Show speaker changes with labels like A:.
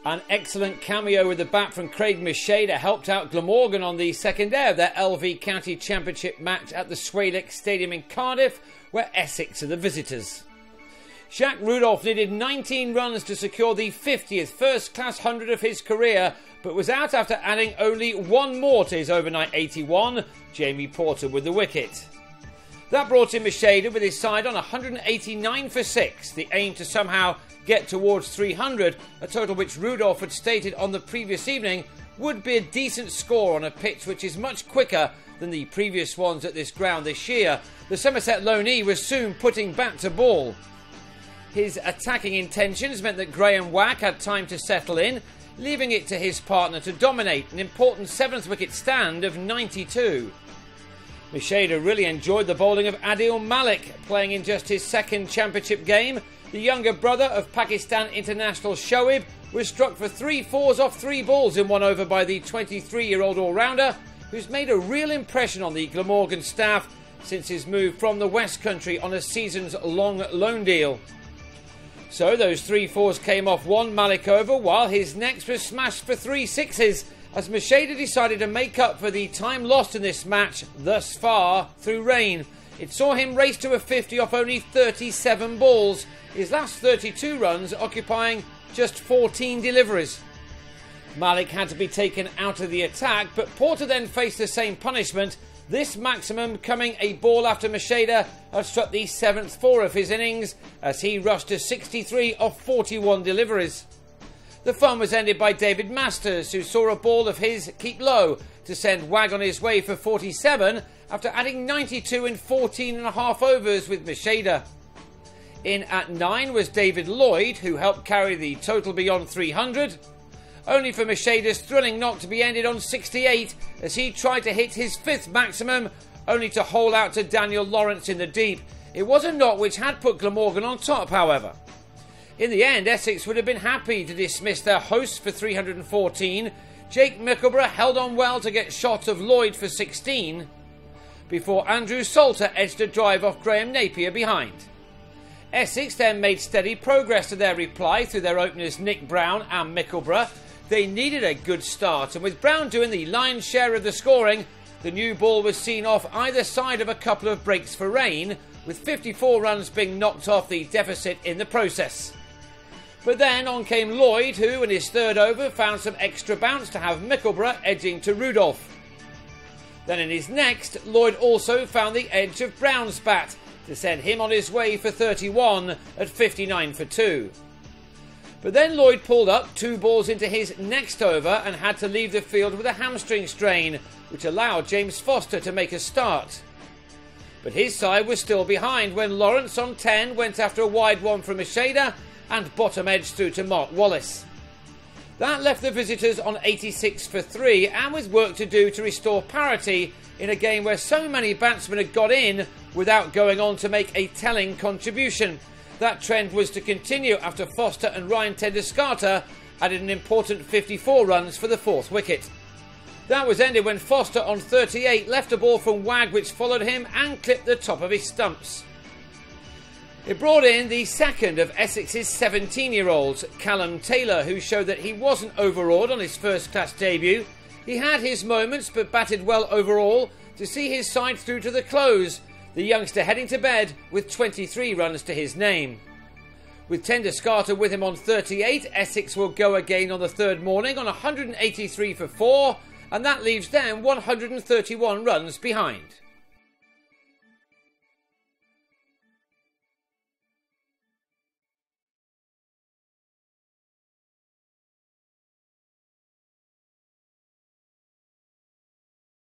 A: An excellent cameo with the bat from Craig Macheda helped out Glamorgan on the second day of their LV County Championship match at the SWALEC Stadium in Cardiff, where Essex are the visitors. Jack Rudolph needed 19 runs to secure the 50th first-class 100 of his career, but was out after adding only one more to his overnight 81, Jamie Porter with the wicket. That brought in Macheda with his side on 189 for 6, the aim to somehow get towards 300, a total which Rudolph had stated on the previous evening would be a decent score on a pitch which is much quicker than the previous ones at this ground this year. The Somerset loanee was soon putting bat to ball. His attacking intentions meant that Graham Wack had time to settle in, leaving it to his partner to dominate an important 7th wicket stand of 92. Macheda really enjoyed the bowling of Adil Malik, playing in just his second championship game. The younger brother of Pakistan international Shoaib was struck for 3 fours off 3 balls in 1 over by the 23-year-old all-rounder, who's made a real impression on the Glamorgan staff since his move from the West Country on a seasons-long loan deal. So those 3 fours came off 1 Malik over, while his next was smashed for 3 sixes, as Macheda decided to make up for the time lost in this match thus far through rain. It saw him race to a 50 off only 37 balls, his last 32 runs occupying just 14 deliveries. Malik had to be taken out of the attack, but Porter then faced the same punishment, this maximum coming a ball after Macheda had struck the 7th 4 of his innings as he rushed to 63 off 41 deliveries. The fun was ended by David Masters, who saw a ball of his keep low to send Wag on his way for 47 after adding 92 in 14.5 overs with Macheda. In at 9 was David Lloyd, who helped carry the total beyond 300, only for Macheda's thrilling knock to be ended on 68 as he tried to hit his 5th maximum, only to hole out to Daniel Lawrence in the deep. It was a knock which had put Glamorgan on top, however. In the end, Essex would have been happy to dismiss their hosts for 314. Jake Mickleborough held on well to get shot of Lloyd for 16, before Andrew Salter edged a drive off Graham Napier behind. Essex then made steady progress to their reply through their openers Nick Brown and Mickleborough. They needed a good start, and with Brown doing the lion's share of the scoring, the new ball was seen off either side of a couple of breaks for rain, with 54 runs being knocked off the deficit in the process. But then on came Lloyd, who in his 3rd over found some extra bounce to have Mickleborough edging to Rudolph. Then in his next, Lloyd also found the edge of Brown's bat to send him on his way for 31 at 59 for 2. But then Lloyd pulled up 2 balls into his next over and had to leave the field with a hamstring strain, which allowed James Foster to make a start. But his side was still behind when Lawrence on 10 went after a wide one from Macheda and bottom edge through to Mark Wallace. That left the visitors on 86 for 3 and with work to do to restore parity in a game where so many batsmen had got in without going on to make a telling contribution. That trend was to continue after Foster and Ryan Tedescarter added an important 54 runs for the 4th wicket. That was ended when Foster on 38 left a ball from Wag which followed him and clipped the top of his stumps. It brought in the second of Essex's 17-year-olds, Callum Taylor, who showed that he wasn't overawed on his first-class debut. He had his moments but batted well overall to see his side through to the close, the youngster heading to bed with 23 runs to his name. With Tedescarter with him on 38, Essex will go again on the 3rd morning on 183 for 4, and that leaves them 131 runs behind.